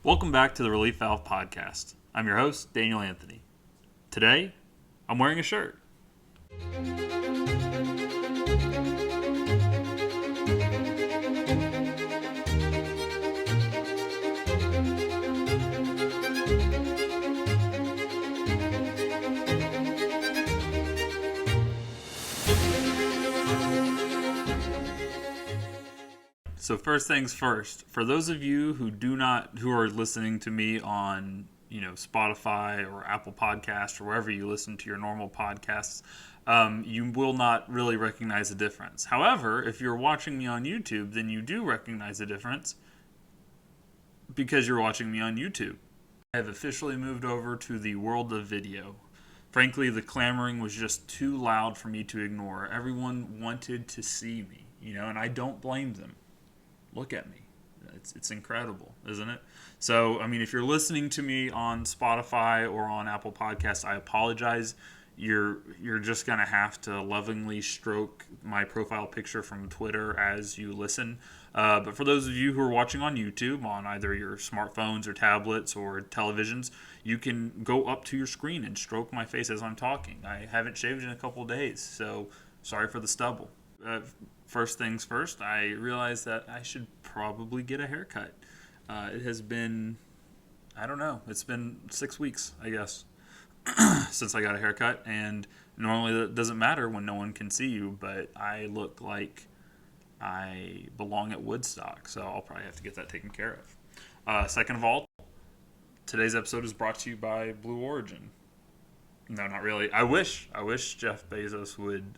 Welcome back to the Relief Valve Podcast. I'm your host, Daniel Anthony. Today, I'm wearing a shirt. So first things first, for those of you who are listening to me on, Spotify or Apple Podcasts or wherever you listen to your normal podcasts, you will not really recognize the difference. However, if you're watching me on YouTube, then you do recognize the difference because you're watching me on YouTube. I have officially moved over to the world of video. Frankly, the clamoring was just too loud for me to ignore. Everyone wanted to see me, and I don't blame them. Look at me. It's incredible, isn't it? So, if you're listening to me on Spotify or on Apple Podcasts, I apologize. You're just going to have to lovingly stroke my profile picture from Twitter as you listen. But for those of you who are watching on YouTube, on either your smartphones or tablets or televisions, you can go up to your screen and stroke my face as I'm talking. I haven't shaved in a couple of days, so sorry for the stubble. First things first, I realized that I should probably get a haircut. It has been, it's been 6 weeks, I guess, since I got a haircut. And normally that doesn't matter when no one can see you, but I look like I belong at Woodstock, so I'll probably have to get that taken care of. Second of all, today's episode is brought to you by Blue Origin. No, not really. I wish Jeff Bezos would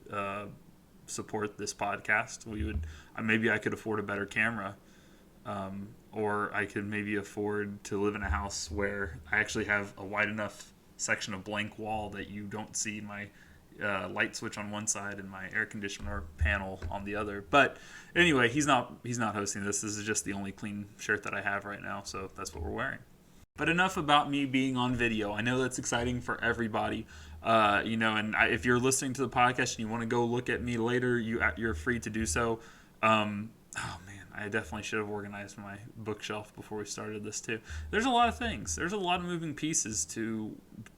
support this podcast. Maybe I could afford a better camera, or I could maybe afford to live in a house where I actually have a wide enough section of blank wall that you don't see my light switch on one side and my air conditioner panel on the other. But anyway, he's not hosting this. This is just the only clean shirt that I have right now, so that's what we're wearing. But enough about me being on video. I know that's exciting for everybody. If you're listening to the podcast and you want to go look at me later, you're free to do so. I definitely should have organized my bookshelf before we started this too. There's a lot of things. There's a lot of moving pieces to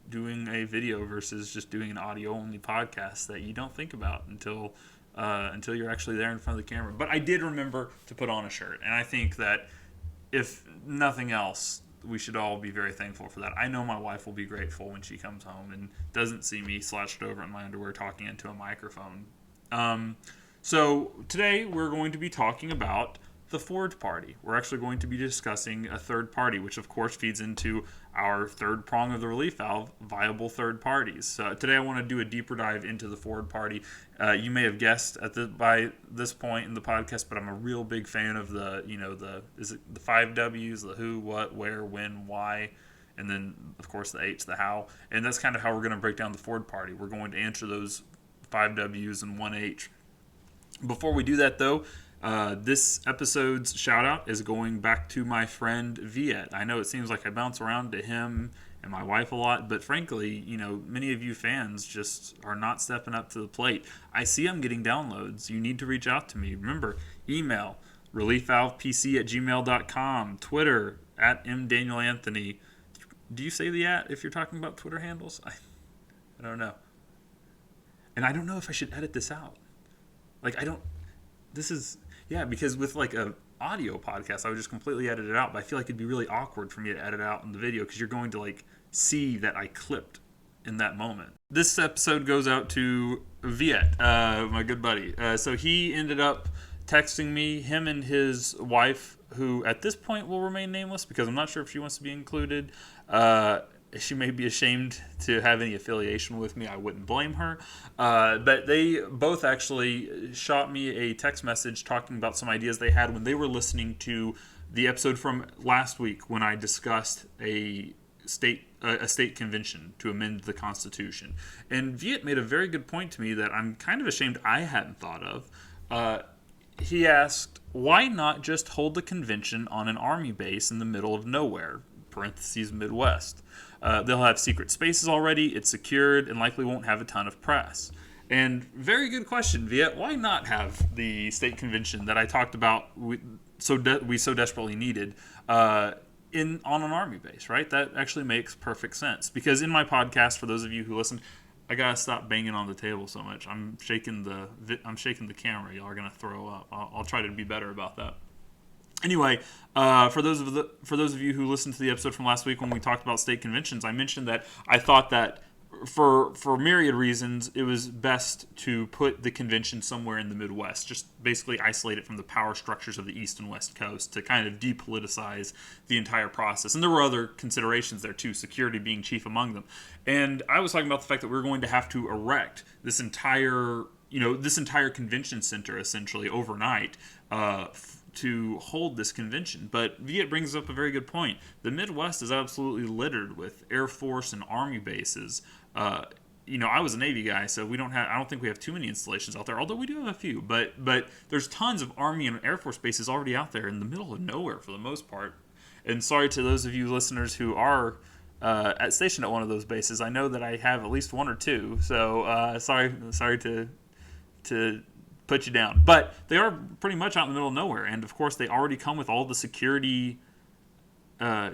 doing a video versus just doing an audio-only podcast that you don't think about until you're actually there in front of the camera. But I did remember to put on a shirt, and I think that if nothing else, we should all be very thankful for that. I know my wife will be grateful when she comes home and doesn't see me slouched over in my underwear talking into a microphone. So today we're going to be talking about the Ford Party. We're actually going to be discussing a third party, which of course feeds into our third prong of the relief valve, viable third parties. So today I want to do a deeper dive into the Ford Party. You may have guessed by this point in the podcast, but I'm a real big fan of the 5 W's, the who, what, where, when, why, and then of course the H, the how. And that's kind of how we're going to break down the Ford Party. We're going to answer those 5 W's and 1 H. Before we do that though, this episode's shout out is going back to my friend Viet. I know it seems like I bounce around to him and my wife a lot, but frankly, many of you fans just are not stepping up to the plate. I see I'm getting downloads. You need to reach out to me. Remember, email reliefvalvepc@gmail.com, Twitter @mdanielanthony. Do you say the @ if you're talking about Twitter handles? I don't know. And I don't know if I should edit this out. Because with like a audio podcast, I would just completely edit it out, but I feel like it'd be really awkward for me to edit out in the video because you're going to see that I clipped in that moment. This episode goes out to Viet, my good buddy. So he ended up texting me, him and his wife, who at this point will remain nameless because I'm not sure if she wants to be included. She may be ashamed to have any affiliation with me. I wouldn't blame her. But they both actually shot me a text message talking about some ideas they had when they were listening to the episode from last week when I discussed a state convention to amend the Constitution. And Viet made a very good point to me that I'm kind of ashamed I hadn't thought of. He asked, why not just hold the convention on an army base in the middle of nowhere, parentheses Midwest? They'll have secret spaces already, it's secured, and likely won't have a ton of press. And very good question, Viet. Why not have the state convention that I talked about we so desperately needed on an army base, right? That actually makes perfect sense. Because in my podcast, for those of you who listen, I gotta stop banging on the table so much. I'm shaking the camera. Y'all are gonna throw up. I'll try to be better about that. Anyway, for those of you who listened to the episode from last week when we talked about state conventions, I mentioned that I thought that for myriad reasons, it was best to put the convention somewhere in the Midwest, just basically isolate it from the power structures of the East and West Coast to kind of depoliticize the entire process. And there were other considerations there too, security being chief among them. And I was talking about the fact that we were going to have to erect this entire convention center essentially overnight to hold this convention. But Viet brings up a very good point. The Midwest is absolutely littered with Air Force and Army bases. I was a Navy guy, so I don't think we have too many installations out there, although we do have a few. But there's tons of Army and Air Force bases already out there in the middle of nowhere for the most part. And sorry to those of you listeners who are stationed at one of those bases. I know that I have at least one or two, so sorry to put you down. But they are pretty much out in the middle of nowhere, and of course they already come with all the security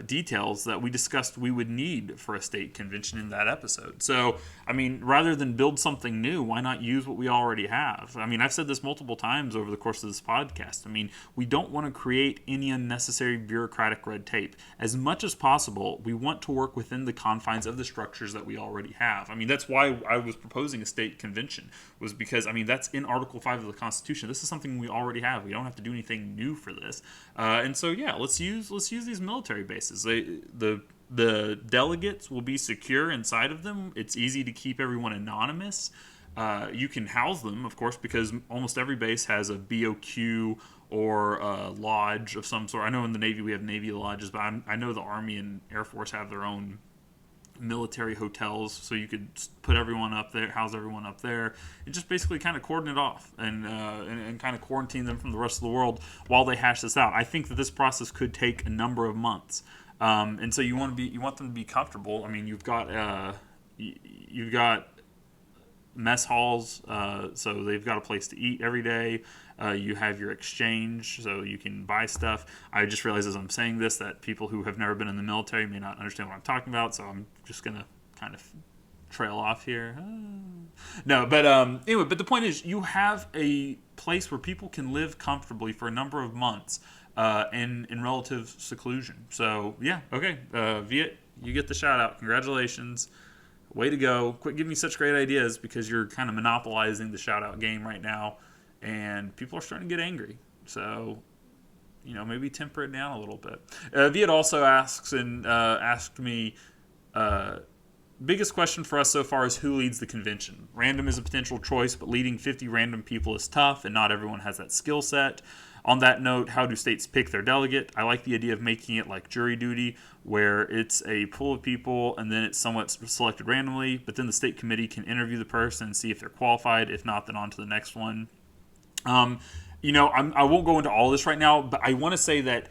details that we discussed we would need for a state convention in that episode. So, I mean, rather than build something new, why not use what we already have? I mean, I've said this multiple times over the course of this podcast. I mean, we don't want to create any unnecessary bureaucratic red tape. As much as possible, we want to work within the confines of the structures that we already have. I mean, that's why I was proposing a state convention, was because, I mean, that's in Article 5 of the Constitution. This is something we already have. We don't have to do anything new for this. And so, yeah, let's use these military bases. The delegates will be secure inside of them. It's easy to keep everyone anonymous. You can house them, of course, because almost every base has a BOQ or a lodge of some sort. I know in the Navy we have Navy lodges, but I know the Army and Air Force have their own military hotels, so you could put everyone up there, house everyone up there, and just basically kind of cordon it off and kind of quarantine them from the rest of the world while they hash this out. I think that this process could take a number of months, and so you want them to be comfortable. I mean, you've got mess halls, so they've got a place to eat every day. You have your exchange, so you can buy stuff. I just realized as I'm saying this that people who have never been in the military may not understand what I'm talking about, so I'm just going to kind of trail off here. No, but anyway, but the point is you have a place where people can live comfortably for a number of months in relative seclusion. So, yeah, okay. Viet, you get the shout out. Congratulations. Way to go. Quit giving me such great ideas because you're kind of monopolizing the shout out game right now. And people are starting to get angry. So, maybe temper it down a little bit. Viet also asked me, biggest question for us so far is who leads the convention? Random is a potential choice, but leading 50 random people is tough, and not everyone has that skill set. On that note, how do states pick their delegate? I like the idea of making it like jury duty, where it's a pool of people and then it's somewhat selected randomly, but then the state committee can interview the person and see if they're qualified. If not, then on to the next one. I won't go into all this right now, but I want to say that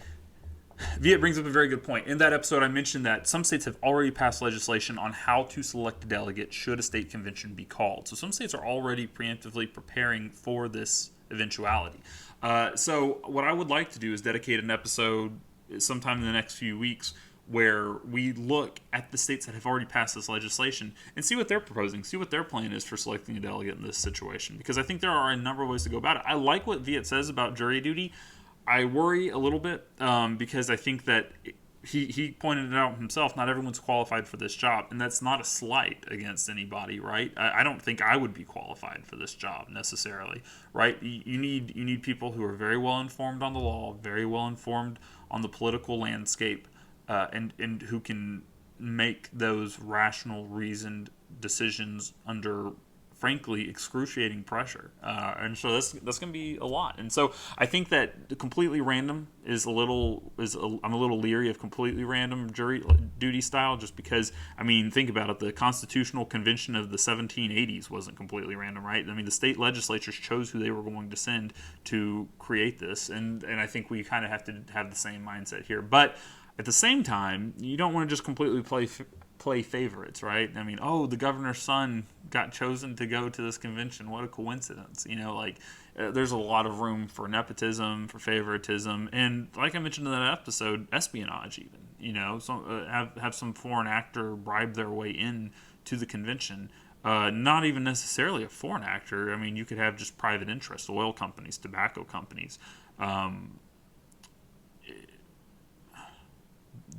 Viet brings up a very good point. In that episode, I mentioned that some states have already passed legislation on how to select a delegate should a state convention be called. So some states are already preemptively preparing for this eventuality. So what I would like to do is dedicate an episode sometime in the next few weeks where we look at the states that have already passed this legislation and see what they're proposing, see what their plan is for selecting a delegate in this situation. Because I think there are a number of ways to go about it. I like what Viet says about jury duty. I worry a little bit because I think that he pointed it out himself, not everyone's qualified for this job, and that's not a slight against anybody, right? I don't think I would be qualified for this job necessarily, right? You need people who are very well informed on the law, very well informed on the political landscape, and who can make those rational, reasoned decisions under, frankly, excruciating pressure. And so that's going to be a lot. And so I think that completely random I'm a little leery of completely random jury duty style, just because, I mean, think about it. The Constitutional Convention of the 1780s wasn't completely random, right? I mean, the state legislatures chose who they were going to send to create this. And I think we kind of have to have the same mindset here. But at the same time, you don't want to just completely play favorites, right? I mean, the governor's son got chosen to go to this convention. What a coincidence. There's a lot of room for nepotism, for favoritism, and like I mentioned in that episode, espionage even. have some foreign actor bribe their way in to the convention. Not even necessarily a foreign actor. I mean, you could have just private interests, oil companies, tobacco companies,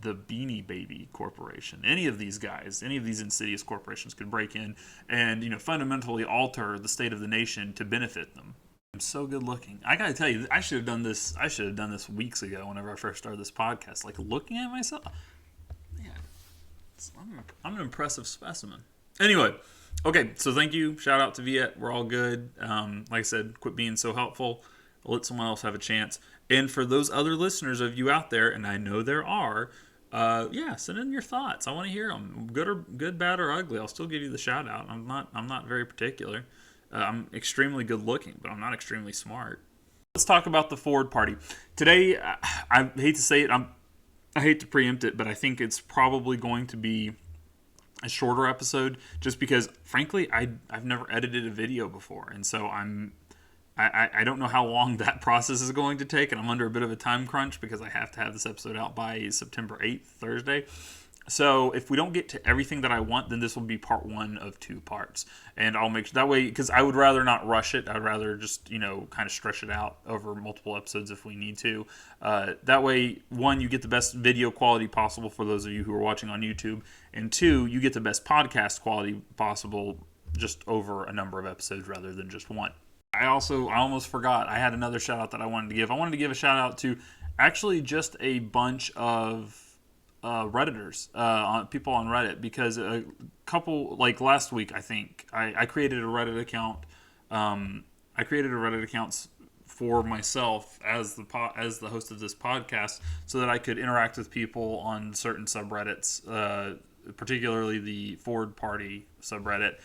the Beanie Baby Corporation. Any of these guys, any of these insidious corporations could break in and, fundamentally alter the state of the nation to benefit them. I'm so good looking. I gotta tell you, I should have done this. I should have done this weeks ago. Whenever I first started this podcast, like looking at myself, man, I'm an impressive specimen. Anyway, okay, so thank you. Shout out to Viet. We're all good. Like I said, quit being so helpful. Let someone else have a chance. And for those other listeners of you out there, and I know there are, send in your thoughts. I want to hear them, good, bad, or ugly. I'll still give you the shout out. I'm not very particular. I'm extremely good looking, but I'm not extremely smart. Let's talk about the Ford Party. Today, I hate to say it, I hate to preempt it, but I think it's probably going to be a shorter episode just because, frankly, I've never edited a video before. And so I don't know how long that process is going to take, and I'm under a bit of a time crunch because I have to have this episode out by September 8th, Thursday. So if we don't get to everything that I want, then this will be part 1 of 2 parts. And I'll make that way, because I would rather not rush it. I'd rather just, kind of stretch it out over multiple episodes if we need to. That way, 1, you get the best video quality possible for those of you who are watching on YouTube. And 2, you get the best podcast quality possible just over a number of episodes rather than just 1. I almost forgot. I had another shout out that I wanted to give. I wanted to give a shout out to actually just a bunch of Redditors, people on Reddit, because a couple, like last week, I think, I created a Reddit account. I created a Reddit account for myself as the host of this podcast so that I could interact with people on certain subreddits, particularly the Ford Party subreddit.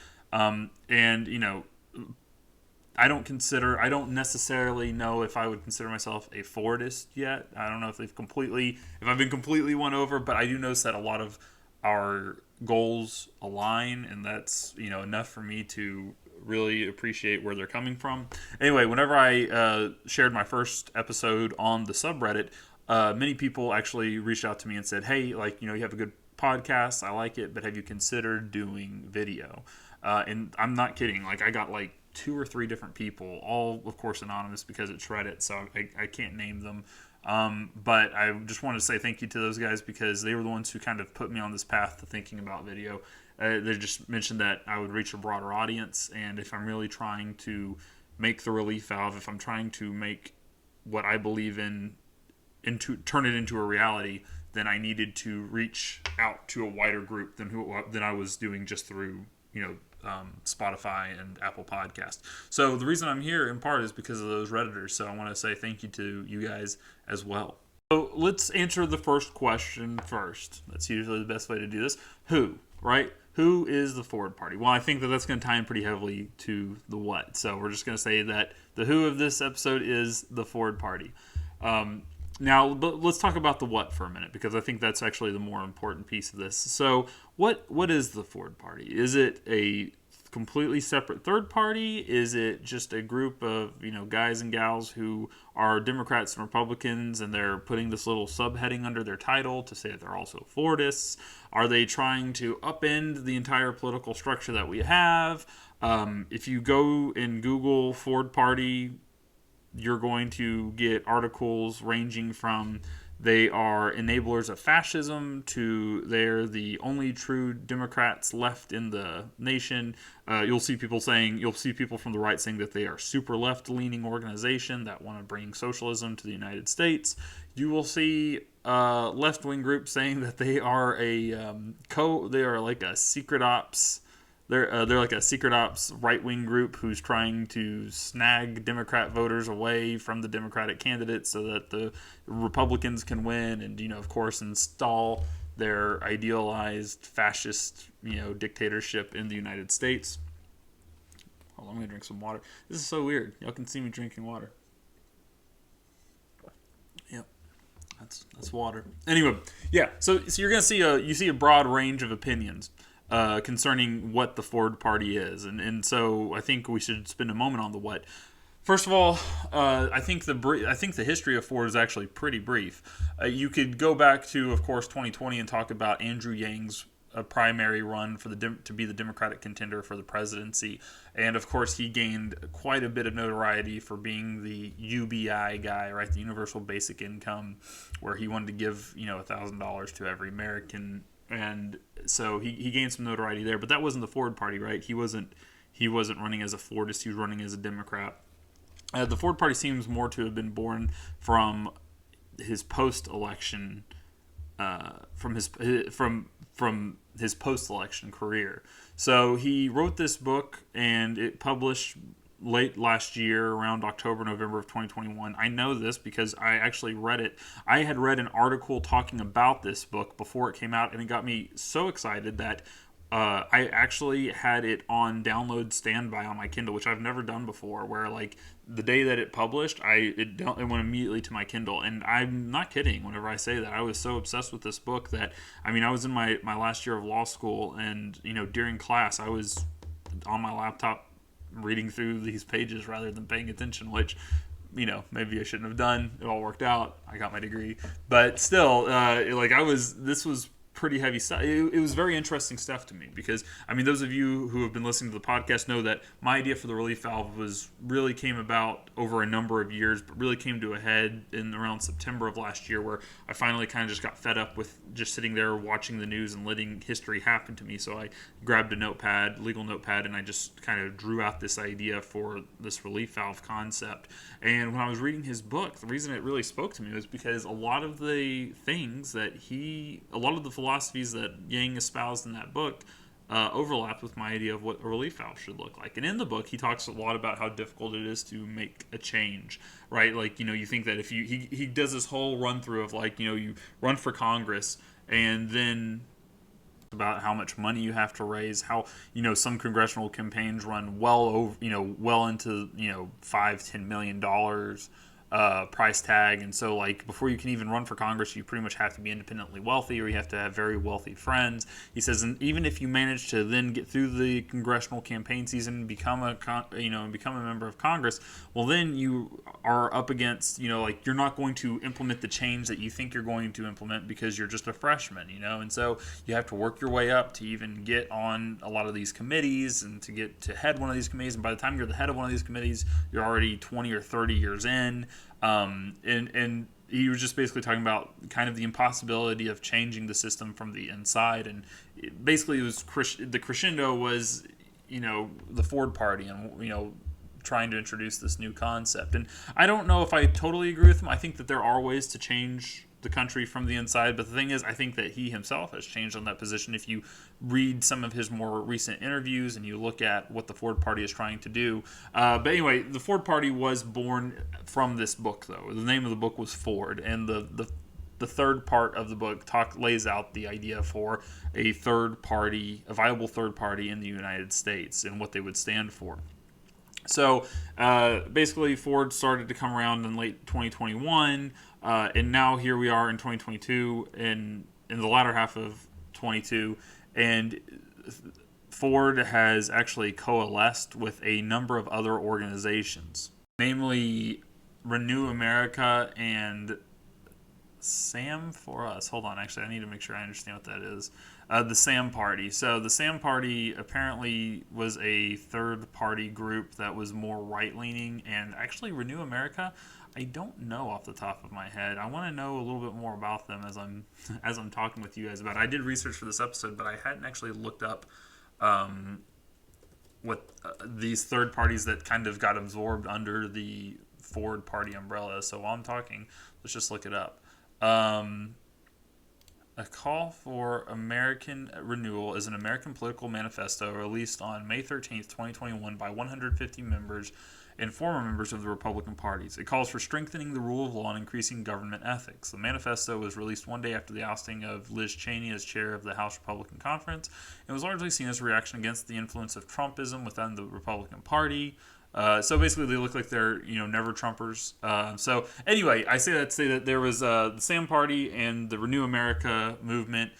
I don't necessarily know if I would consider myself a Fordist yet. I don't know if I've been completely won over, but I do notice that a lot of our goals align, and that's, enough for me to really appreciate where they're coming from. Anyway, whenever I shared my first episode on the subreddit, many people actually reached out to me and said, hey, you have a good podcast, I like it, but have you considered doing video? And I'm not kidding. I got 2 or 3 different people, all of course anonymous because it's Reddit, so I can't name them. But I just want to say thank you to those guys because they were the ones who kind of put me on this path to thinking about video. They just mentioned that I would reach a broader audience, and if I'm really trying to make the relief valve, if I'm trying to make what I believe in turn it into a reality, then I needed to reach out to a wider group than I was doing just through Spotify and Apple Podcast. So the reason I'm here in part is because of those Redditors. So I want to say thank you to you guys as well. So let's answer the first question first. That's usually the best way to do this. Who, right? Who is the Ford Party? Well, I think that's going to tie in pretty heavily to the what. So we're just going to say that the who of this episode is the Ford Party. Now, but let's talk about the what for a minute, because I think that's actually the more important piece of this. So what is the Ford Party? Is it a completely separate third party? Is it just a group of, guys and gals who are Democrats and Republicans, and they're putting this little subheading under their title to say that they're also Fordists? Are they trying to upend the entire political structure that we have? If you go and Google Ford Party, you're going to get articles ranging from they are enablers of fascism to they're the only true Democrats left in the nation. You'll see people from the right saying that they are super left-leaning organization that want to bring socialism to the United States. You will see left-wing groups saying that they are like a secret ops. They're like a secret ops right-wing group who's trying to snag Democrat voters away from the Democratic candidates so that the Republicans can win and, of course, install their idealized fascist, dictatorship in the United States. Hold on, I'm going to drink some water. This is so weird. Y'all can see me drinking water. Yep. That's water. Anyway, yeah. So you're going to see a broad range of opinions concerning what the Ford Party is. And so I think we should spend a moment on the what. First of all, I think the history of Ford is actually pretty brief. You could go back to, of course, 2020 and talk about Andrew Yang's primary run for to be the Democratic contender for the presidency, and of course he gained quite a bit of notoriety for being the UBI guy, right? The Universal Basic Income, where he wanted to give $1,000 to every American, and so he gained some notoriety there. But that wasn't the Ford Party, right? He wasn't running as a Fordist. He was running as a Democrat. The Ford Party seems more to have been born from his post-election, from his post-election career. So he wrote this book, and it published late last year, around October, November of 2021. I know this because I actually read it. I had read an article talking about this book before it came out, and it got me so excited that I actually had it on download standby on my Kindle, which I've never done before, where like the day that it published, it went immediately to my Kindle. And I'm not kidding whenever I say that. I was so obsessed with this book that, I mean, I was in my last year of law school, and during class I was on my laptop reading through these pages rather than paying attention, which maybe I shouldn't have done. It all worked out. I got my degree, but still, this was pretty heavy stuff. It was very interesting stuff to me because, I mean, those of you who have been listening to the podcast know that my idea for the relief valve really came about over a number of years, but really came to a head in around September of last year, where I finally kind of just got fed up with just sitting there watching the news and letting history happen to me. So I grabbed a legal notepad, and I just kind of drew out this idea for this relief valve concept. And when I was reading his book, the reason it really spoke to me was because a lot of the philosophies that Yang espoused in that book overlapped with my idea of what a relief valve should look like. And in the book, he talks a lot about how difficult it is to make a change, right? Like, you think that if he does this whole run through of like, you run for Congress, and then about how much money you have to raise, how some congressional campaigns run well over well into $5-10 million price tag. And so, like, before you can even run for Congress, you pretty much have to be independently wealthy, or you have to have very wealthy friends. He says, and even if you manage to then get through the congressional campaign season and become a member of Congress, well, then you are up against, like, you're not going to implement the change that you think you're going to implement because you're just a freshman, and so you have to work your way up to even get on a lot of these committees and to get to head one of these committees. And by the time you're the head of one of these committees, you're already 20 or 30 years in. And he was just basically talking about kind of the impossibility of changing the system from the inside. And basically, it was the crescendo was, the Ford Party and, trying to introduce this new concept. And I don't know if I totally agree with him. I think that there are ways to change the country from the inside, but the thing is, I think that he himself has changed on that position. If you read some of his more recent interviews and you look at what the Ford Party is trying to do, but anyway, the Ford Party was born from this book, though. The name of the book was Ford, and the third part of the book lays out the idea for a viable third party in the United States and what they would stand for. So basically, Ford started to come around in late 2021, and now here we are in 2022, in the latter half of 22, and Ford has actually coalesced with a number of other organizations, namely Renew America and Sam for Us. Hold on, actually, I need to make sure I understand what that is. The Sam Party. So the Sam Party apparently was a third-party group that was more right-leaning, and actually Renew America, I don't know off the top of my head. I want to know a little bit more about them as I'm talking with you guys about it. I did research for this episode, but I hadn't actually looked up what these third parties that kind of got absorbed under the Ford Party umbrella. So while I'm talking, let's just look it up. A Call for American Renewal is an American political manifesto released on May 13th, 2021 by 150 members and former members of the Republican parties. It calls for strengthening the rule of law and increasing government ethics. The manifesto was released one day after the ousting of Liz Cheney as chair of the House Republican Conference and was largely seen as a reaction against the influence of Trumpism within the Republican Party. So basically, they look like they're never Trumpers. So anyway, I say that there was the Sam Party and the Renew America movement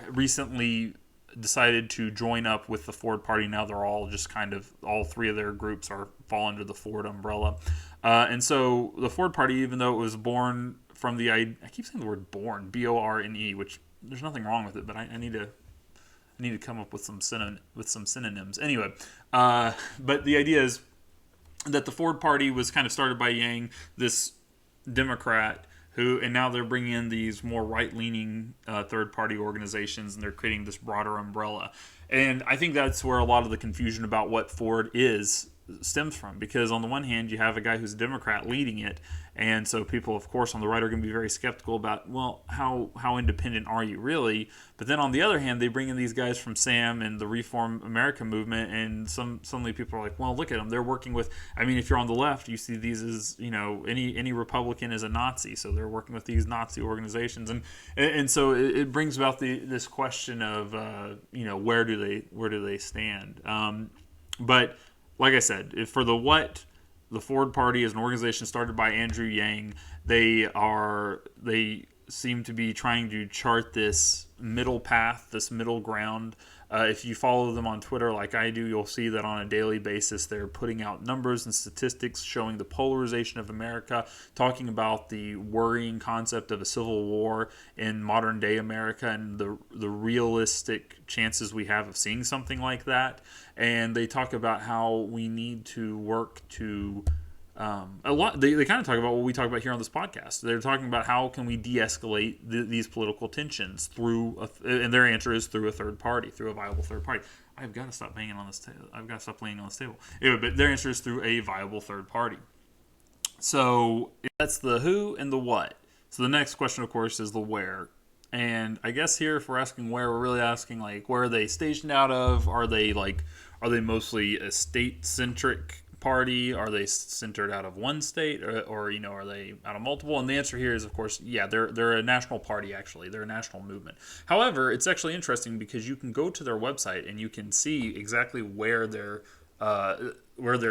recently decided to join up with the Ford Party. Now they're all just kind of, all three of their groups fall under the Ford umbrella. And so the Ford Party, even though it was born from I keep saying the word born, BORNE, which there's nothing wrong with it, but I need to come up with some synonyms. Anyway, but the idea is that the Ford Party was kind of started by Yang, this Democrat and now they're bringing in these more right-leaning third-party organizations, and they're creating this broader umbrella. And I think that's where a lot of the confusion about what Ford stems from, because on the one hand you have a guy who's a Democrat leading it, and so people of course on the right are going to be very skeptical about, well, how independent are you really? But then on the other hand, they bring in these guys from SAM and the Reform America movement, and suddenly people are like, well, look at them, they're working with, I mean, if you're on the left, you see these as, any Republican is a Nazi, so they're working with these Nazi organizations, and so it brings about this question of where do they stand? But like I said, for the Ford Party is an organization started by Andrew Yang. They seem to be trying to chart this middle path, this middle ground. If you follow them on Twitter like I do, you'll see that on a daily basis they're putting out numbers and statistics showing the polarization of America, talking about the worrying concept of a civil war in modern day America and the realistic chances we have of seeing something like that. And they talk about how we need to work to a lot. They kind of talk about what we talk about here on this podcast. They're talking about how can we de-escalate these political tensions and their answer is through a third party, through a viable third party. I've got to stop banging on this table. I've got to stop laying on this table. Anyway, but their answer is through a viable third party. So that's the who and the what. So the next question, of course, is the where. And I guess here, if we're asking where, we're really asking like, where are they stationed out of? Are they mostly a state-centric party? Are they centered out of one state, or are they out of multiple? And the answer here is, of course, yeah, they're a national party. Actually, they're a national movement. However, it's actually interesting because you can go to their website and you can see exactly where they're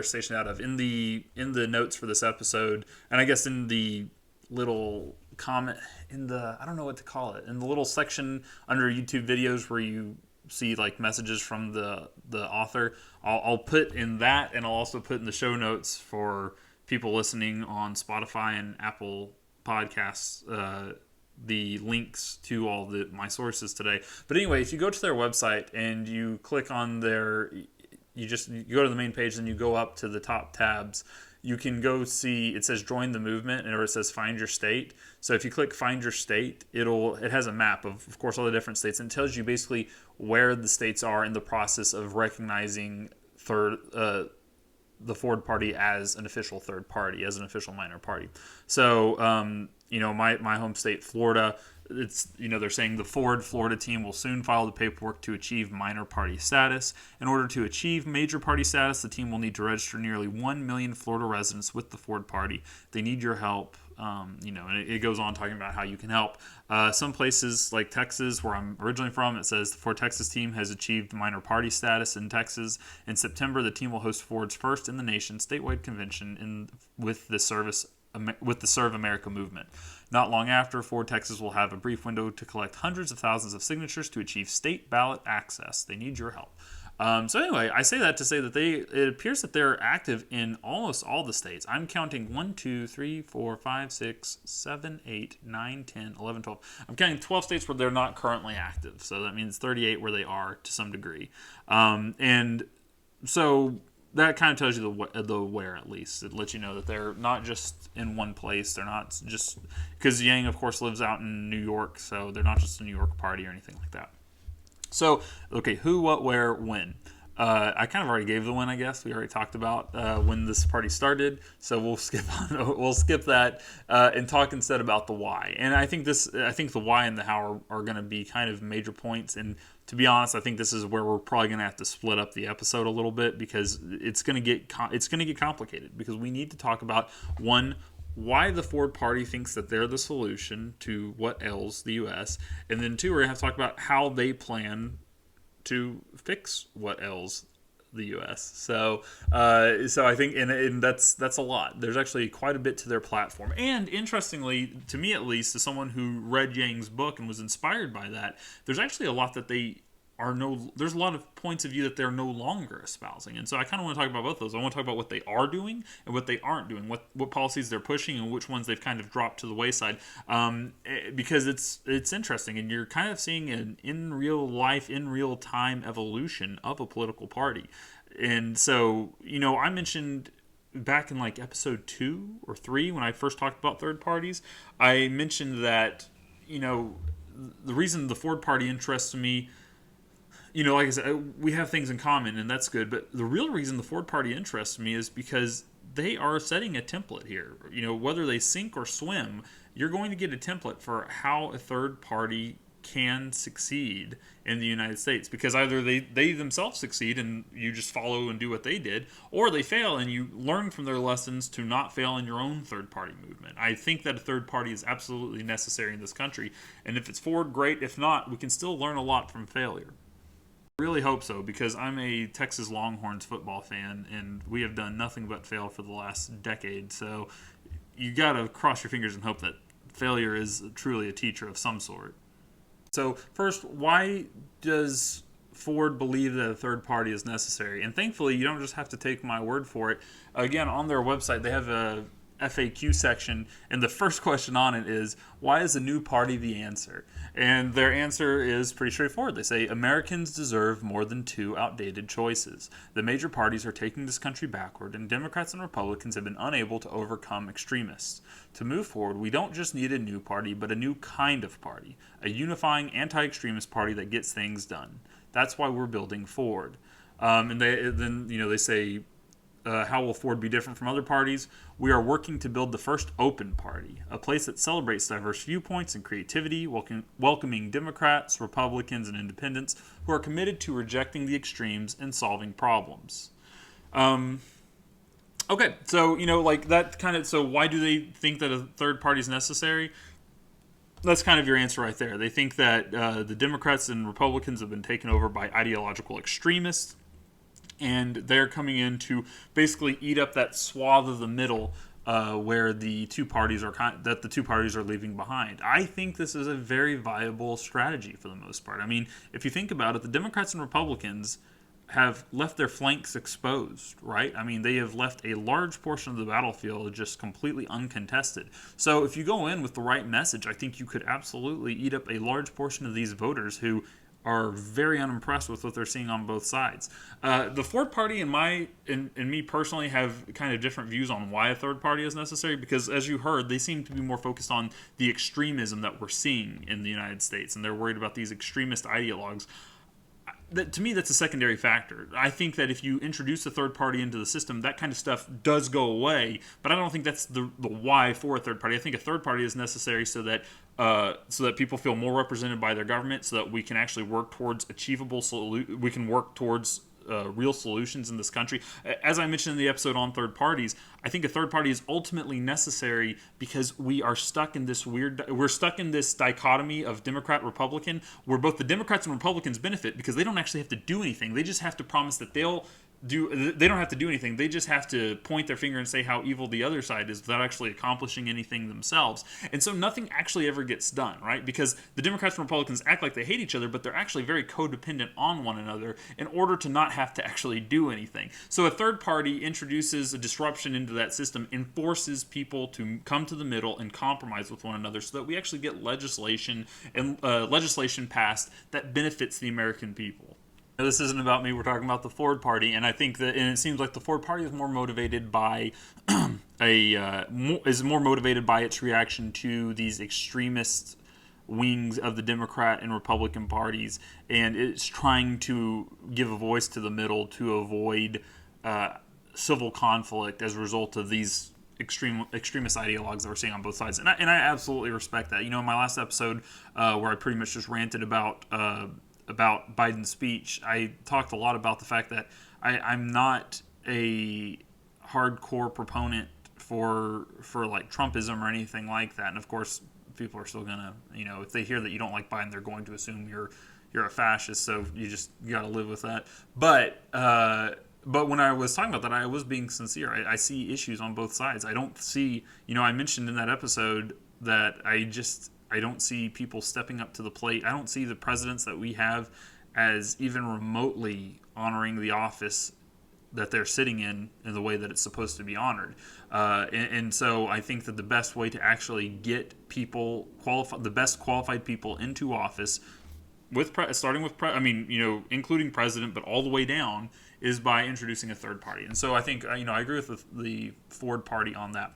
stationed out of in the notes for this episode, and I guess in the little comment I don't know what to call it, in the little section under YouTube videos where you see like messages from the author. I'll put in that, and I'll also put in the show notes for people listening on Spotify and Apple Podcasts the links to all my sources today. But anyway, if you go to their website and you click on you go to the main page and you go up to the top tabs, you can go see, it says join the movement, or it says find your state. So if you click find your state, it has a map of course, all the different states, and it tells you basically where the states are in the process of recognizing the Ford Party as an official third party, as an official minor party. So, my home state, Florida, they're saying the Ford Florida team will soon file the paperwork to achieve minor party status. In order to achieve major party status, the team will need to register nearly 1 million Florida residents with the Ford Party. They need your help. And it goes on talking about how you can help. Some places like Texas, where I'm originally from, it says the Ford Texas team has achieved minor party status in Texas. In September, the team will host Ford's first in the nation statewide convention with the Serve America movement. Not long after, Ford Texas will have a brief window to collect hundreds of thousands of signatures to achieve state ballot access. They need your help. So anyway, I say that to say that it appears that they're active in almost all the states. I'm counting 1, 2, 3, 4, 5, 6, 7, 8, 9, 10, 11, 12. I'm counting 12 states where they're not currently active. So that means 38 where they are to some degree. And so that kind of tells you the where, at least. It lets you know that they're not just in one place. They're not just, because Yang, of course, lives out in New York, so they're not just a New York party or anything like that. So, okay, who, what, where, when. I kind of already gave the when, I guess. We already talked about when this party started, so we'll skip that and talk instead about the why. And I think the why and the how are going to be kind of major points. And to be honest, I think this is where we're probably going to have to split up the episode a little bit, because it's going to get complicated, because we need to talk about, one, why the Ford Party thinks that they're the solution to what ails the U.S., and then two, we're going to have to talk about how they plan to fix what ails the U.S. So I think, and that's a lot. There's actually quite a bit to their platform. And interestingly, to me at least, as someone who read Yang's book and was inspired by that, there's actually a lot that they there's a lot of points of view that they're no longer espousing. And so I kind of want to talk about both those. I want to talk about what they are doing and what they aren't doing, what policies they're pushing and which ones they've kind of dropped to the wayside. Because it's interesting, and you're kind of seeing an in real life, in real time evolution of a political party. And so, I mentioned back in like episode 2 or 3 when I first talked about third parties, I mentioned that, the reason the Ford Party interests me, like I said, we have things in common, and that's good. But the real reason the Ford Party interests me is because they are setting a template here. Whether they sink or swim, you're going to get a template for how a third party can succeed in the United States, because either they themselves succeed and you just follow and do what they did, or they fail and you learn from their lessons to not fail in your own third party movement. I think that a third party is absolutely necessary in this country, and if it's Ford, great. If not, we can still learn a lot from failure. I really hope so, because I'm a Texas Longhorns football fan, and we have done nothing but fail for the last decade. So you got to cross your fingers and hope that failure is truly a teacher of some sort. So first, why does Ford believe that a third party is necessary? And thankfully, you don't just have to take my word for it. Again, on their website, they have a FAQ section, and the first question on it is, why is a new party the answer? And their answer is pretty straightforward. They say, Americans deserve more than 2 outdated choices. The major parties are taking this country backward, and Democrats and Republicans have been unable to overcome extremists. To move forward, we don't just need a new party, but a new kind of party, a unifying anti-extremist party that gets things done. That's why we're building Ford. And they say, how will Ford be different from other parties? We are working to build the first open party, a place that celebrates diverse viewpoints and creativity, welcoming Democrats, Republicans, and independents who are committed to rejecting the extremes and solving problems. Okay, so, so why do they think that a third party is necessary? That's kind of your answer right there. They think that the Democrats and Republicans have been taken over by ideological extremists, and they're coming in to basically eat up that swath of the middle where the two parties are leaving behind. I think this is a very viable strategy for the most part. I mean, if you think about it, the Democrats and Republicans have left their flanks exposed, right? I mean, they have left a large portion of the battlefield just completely uncontested. So if you go in with the right message, I think you could absolutely eat up a large portion of these voters who are very unimpressed with what they're seeing on both sides. The Ford Party and me personally have kind of different views on why a third party is necessary, because as you heard, they seem to be more focused on the extremism that we're seeing in the United States, and they're worried about these extremist ideologues. To me, that's a secondary factor. I think that if you introduce a third party into the system, that kind of stuff does go away, but I don't think that's the why for a third party. I think a third party is necessary so that people feel more represented by their government, so that we can actually work towards real solutions in this country. As I mentioned in the episode on third parties, I think a third party is ultimately necessary because we are stuck in this dichotomy of Democrat-Republican, where both the Democrats and Republicans benefit because they don't actually have to do anything. They just have to promise that they don't have to do anything. They just have to point their finger and say how evil the other side is without actually accomplishing anything themselves. And so nothing actually ever gets done, right? Because the Democrats and Republicans act like they hate each other, but they're actually very codependent on one another in order to not have to actually do anything. So a third party introduces a disruption into that system and forces people to come to the middle and compromise with one another so that we actually get legislation passed that benefits the American people. This isn't about me. We're talking about the Ford Party, and I think that, and it seems like the Ford Party is more motivated by more motivated by its reaction to these extremist wings of the Democrat and Republican parties, and it's trying to give a voice to the middle to avoid civil conflict as a result of these extremist ideologues that we're seeing on both sides. And I absolutely respect that. In my last episode where I pretty much just ranted about Biden's speech, I talked a lot about the fact that I'm not a hardcore proponent for like Trumpism or anything like that. And of course, people are still gonna, if they hear that you don't like Biden, they're going to assume you're a fascist. So you got to live with that. But when I was talking about that, I was being sincere. I see issues on both sides. I don't see, I mentioned in that episode that I don't see people stepping up to the plate. I don't see the presidents that we have as even remotely honoring the office that they're sitting in the way that it's supposed to be honored. And so I think that the best way to actually get people the best qualified people into office, starting with including president, but all the way down, is by introducing a third party. And so I think I agree with the Ford Party on that.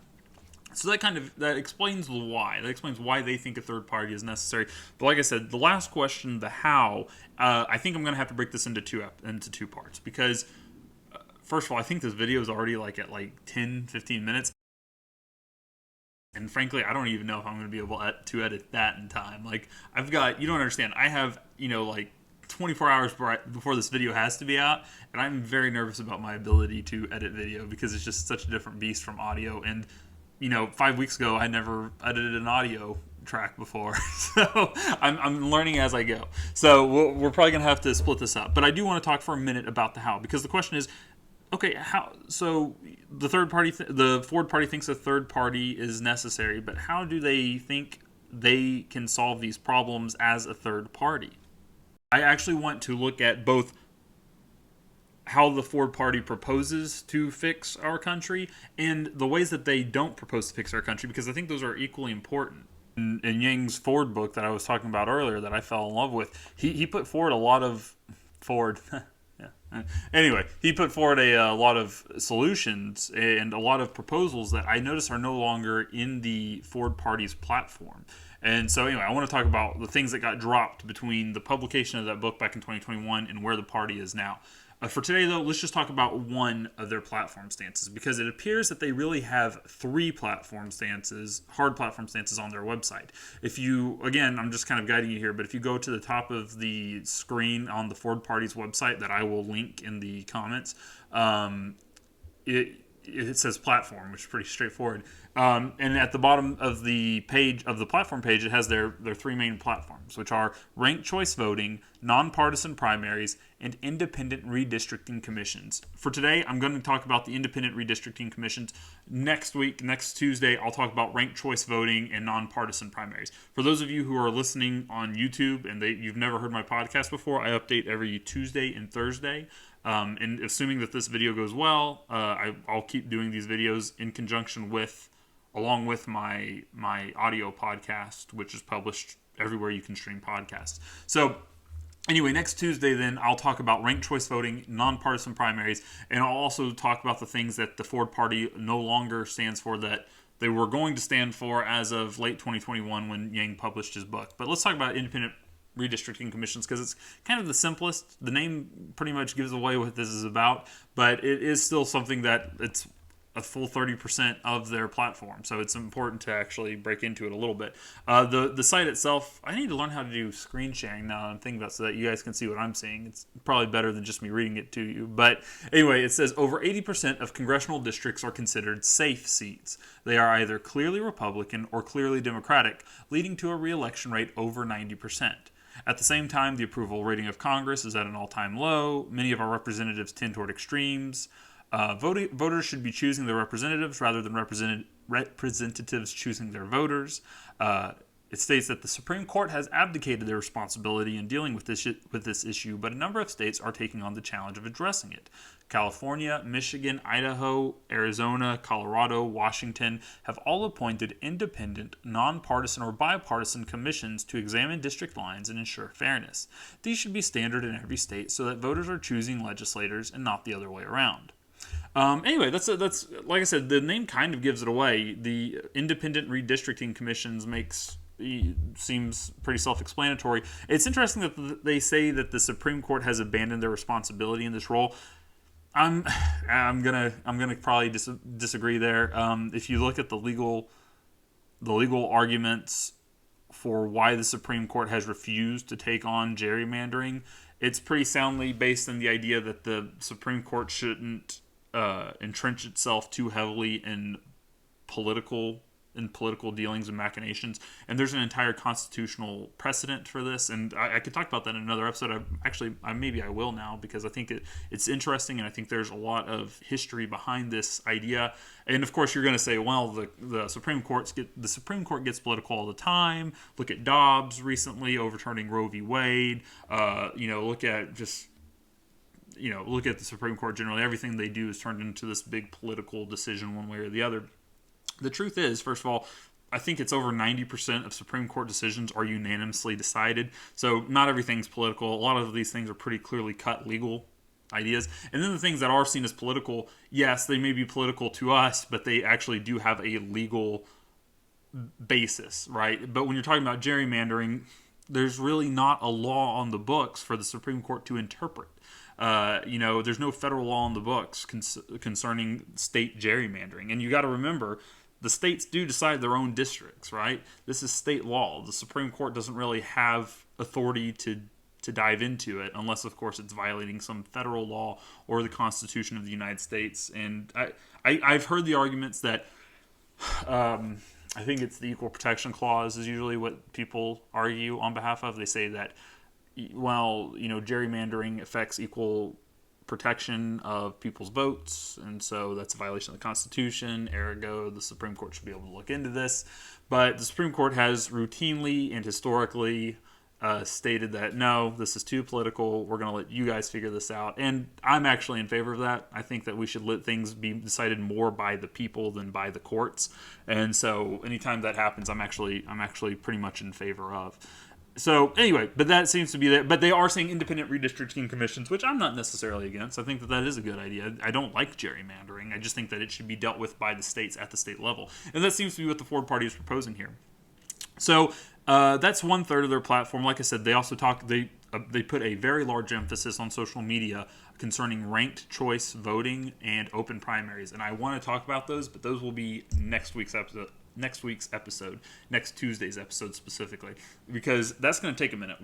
So that explains the why. That explains why they think a third party is necessary. But like I said, the last question, the how, I think I'm going to have to break this into two parts, because first of all, I think this video is already at 10, 15 minutes. And frankly, I don't even know if I'm going to be able to edit that in time. I've got, you don't understand, I have, 24 hours before this video has to be out, and I'm very nervous about my ability to edit video, because it's just such a different beast from audio. And, 5 weeks ago, I never edited an audio track before, so I'm learning as I go. So we're probably going to have to split this up. But I do want to talk for a minute about the how, because the question is, okay, how? So the the Ford Party thinks a third party is necessary, but how do they think they can solve these problems as a third party? I actually want to look at both how the Ford Party proposes to fix our country and the ways that they don't propose to fix our country, because I think those are equally important. In Yang's Ford book that I was talking about earlier, that I fell in love with, he put forward a lot of Ford. Anyway, he put forward a lot of solutions and a lot of proposals that I notice are no longer in the Ford Party's platform. And so anyway, I want to talk about the things that got dropped between the publication of that book back in 2021 and where the party is now. For today, though, let's just talk about one of their platform stances, because it appears that they really have three platform stances, hard platform stances, on their website. If you, again, I'm just kind of guiding you here, but if you go to the top of the screen on the Ford Party's website that I will link in the comments, it says platform, which is pretty straightforward. And at the bottom of the page, of the platform page, it has their three main platforms, which are ranked choice voting, nonpartisan primaries, and independent redistricting commissions. For today, I'm going to talk about the independent redistricting commissions. Next Tuesday, I'll talk about ranked choice voting and nonpartisan primaries. For those of you who are listening on YouTube and you've never heard my podcast before, I update every Tuesday and Thursday. And assuming that this video goes well, I'll keep doing these videos in conjunction along with my audio podcast, which is published everywhere you can stream podcasts. So anyway, next Tuesday then, I'll talk about ranked choice voting, nonpartisan primaries, and I'll also talk about the things that the Ford Party no longer stands for, that they were going to stand for as of late 2021 when Yang published his book. But let's talk about independent redistricting commissions, because it's kind of the simplest. The name pretty much gives away what this is about, but it is still something that it's a full 30% of their platform, so it's important to actually break into it a little bit. The site itself, I need to learn how to do screen sharing now. I'm thinking about, so that you guys can see what I'm seeing. It's probably better than just me reading it to you. But anyway, it says over 80% of congressional districts are considered safe seats. They are either clearly Republican or clearly Democratic, leading to a re-election rate over 90%. At the same time, the approval rating of Congress is at an all-time low. Many of our representatives tend toward extremes. Voters should be choosing their representatives rather than representatives choosing their voters. It states that the Supreme Court has abdicated their responsibility in dealing with this issue, but a number of states are taking on the challenge of addressing it. California, Michigan, Idaho, Arizona, Colorado, Washington have all appointed independent, nonpartisan, or bipartisan commissions to examine district lines and ensure fairness. These should be standard in every state so that voters are choosing legislators and not the other way around. Anyway, that's like I said, the name kind of gives it away. The independent redistricting commissions seems pretty self-explanatory. It's interesting that they say that the Supreme Court has abandoned their responsibility in this role. I'm gonna probably disagree there. If you look at the legal arguments for why the Supreme Court has refused to take on gerrymandering, it's pretty soundly based on the idea that the Supreme Court shouldn't entrench itself too heavily in political in political dealings and machinations. And there's an entire constitutional precedent for this. And I could talk about that in another episode. Maybe I will now, because I think it's interesting, and I think there's a lot of history behind this idea. And of course, you're going to say, well, the Supreme Court gets political all the time. Look at Dobbs recently overturning Roe v. Wade. Look at the Supreme Court generally. Everything they do is turned into this big political decision one way or the other. The truth is, first of all, I think it's over 90% of Supreme Court decisions are unanimously decided. So not everything's political. A lot of these things are pretty clearly cut legal ideas. And then the things that are seen as political, yes, they may be political to us, but they actually do have a legal basis, right? But when you're talking about gerrymandering, there's really not a law on the books for the Supreme Court to interpret. There's no federal law on the books concerning state gerrymandering. And you got to remember, the states do decide their own districts, right? This is state law. The Supreme Court doesn't really have authority to dive into it, unless, of course, it's violating some federal law or the Constitution of the United States. And I've heard the arguments that I think it's the Equal Protection Clause is usually what people argue on behalf of. They say that, gerrymandering affects equal protection of people's votes, and so that's a violation of the Constitution. Ergo, the Supreme Court should be able to look into this. But the Supreme Court has routinely and historically stated that, no, this is too political. We're going to let you guys figure this out. And I'm actually in favor of that. I think that we should let things be decided more by the people than by the courts. And so anytime that happens, I'm actually pretty much in favor of. So anyway, but that seems to be that. But they are saying independent redistricting commissions, which I'm not necessarily against. I think that is a good idea. I don't like gerrymandering. I just think that it should be dealt with by the states at the state level. And that seems to be what the Ford Party is proposing here. So that's 1/3 of their platform. Like I said, they also they put a very large emphasis on social media concerning ranked choice voting and open primaries. And I want to talk about those, but those will be next week's episode, next Tuesday's episode specifically, because that's going to take a minute.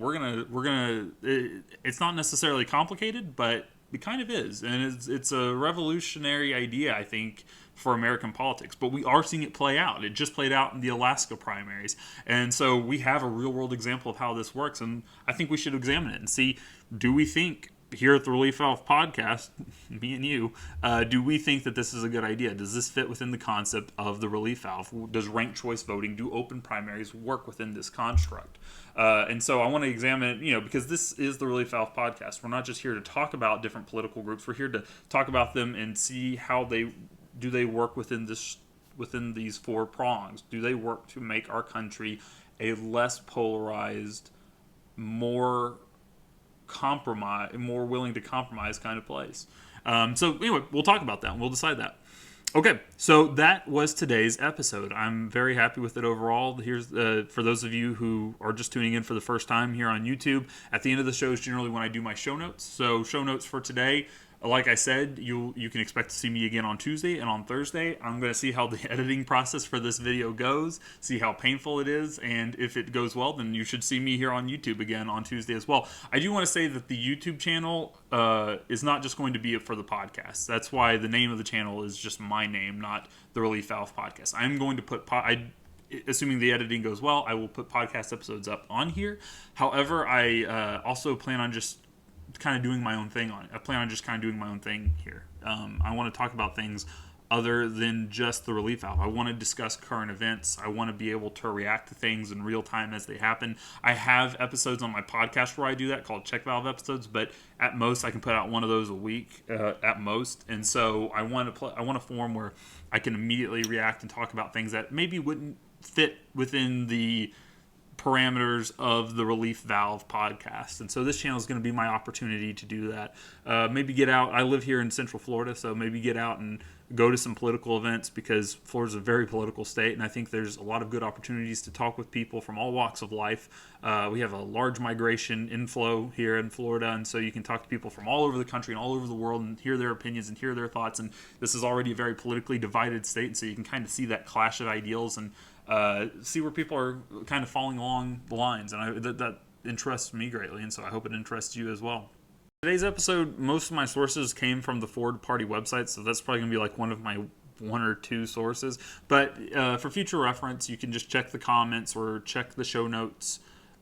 It's not necessarily complicated, but it kind of is. And it's a revolutionary idea, I think, for American politics. But we are seeing it play out. It just played out in the Alaska primaries. And so we have a real world example of how this works. And I think we should examine it and see, do we think, here at the Relief Valve podcast, me and you, do we think that this is a good idea? Does this fit within the concept of the Relief Valve? Does ranked choice voting, do open primaries work within this construct? And so I want to examine it, because this is the Relief Valve podcast. We're not just here to talk about different political groups. We're here to talk about them and see how they work within these four prongs. Do they work to make our country a less polarized, more willing to compromise kind of place? So anyway, we'll talk about that and we'll decide that. Okay, so that was today's episode. I'm very happy with it overall. Here's for those of you who are just tuning in for the first time here on YouTube, at the end of the show is generally when I do my show notes. So show notes for today, like I said, you can expect to see me again on Tuesday and on Thursday. I'm going to see how the editing process for this video goes, see how painful it is, and if it goes well, then you should see me here on YouTube again on Tuesday as well. I do want to say that the YouTube channel is not just going to be for the podcast. That's why the name of the channel is just my name, not the Relief Valve Podcast. I'm going to put assuming the editing goes well, I will put podcast episodes up on here. However, I also plan on just kind of doing my own thing on it. I plan on just kind of doing my own thing here. I want to talk about things other than just the Relief Valve. I want to discuss current events. I want to be able to react to things in real time as they happen. I have episodes on my podcast where I do that called Check Valve episodes, but at most I can put out one of those a week at most. And so I want a forum where I can immediately react and talk about things that maybe wouldn't fit within the parameters of the Relief Valve podcast. And so this channel is going to be my opportunity to do that. Maybe get out. I live here in Central Florida, so maybe get out and go to some political events, because Florida's a very political state, and I think there's a lot of good opportunities to talk with people from all walks of life. We have a large migration inflow here in Florida, and so you can talk to people from all over the country and all over the world and hear their opinions and hear their thoughts. And this is already a very politically divided state, and so you can kind of see that clash of ideals and see where people are kind of falling along the lines. And that interests me greatly, and so I hope it interests you as well. Today's episode, most of my sources came from the Ford Party website, so that's probably going to be like one of my one or two sources. But for future reference, you can just check the comments or check the show notes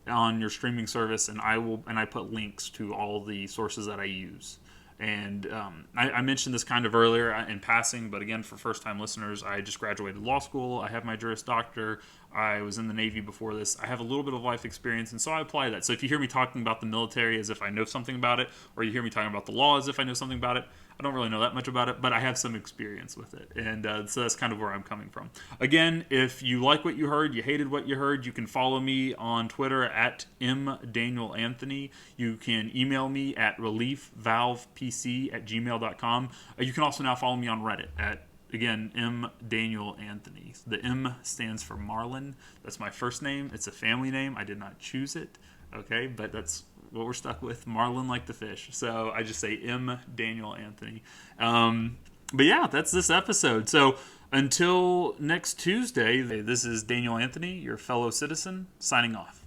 on your streaming service, and I put links to all the sources that I use. And I mentioned this kind of earlier in passing, but again, for first-time listeners, I just graduated law school. I have my Juris Doctor. I was in the Navy before this. I have a little bit of life experience, and so I apply that. So if you hear me talking about the military as if I know something about it, or you hear me talking about the law as if I know something about it, I don't really know that much about it, but I have some experience with it. And so that's kind of where I'm coming from. Again, if you like what you heard, you hated what you heard, you can follow me on Twitter at mdanielanthony. You can email me at reliefvalvepc@gmail.com. You can also now follow me on Reddit at, again, mdanielanthony. The M stands for Marlin. That's my first name. It's a family name. I did not choose it. Okay, but that's what we're stuck with. Marlin like the fish. So I just say M. Daniel Anthony. But yeah, that's this episode. So until next Tuesday, this is Daniel Anthony, your fellow citizen, signing off.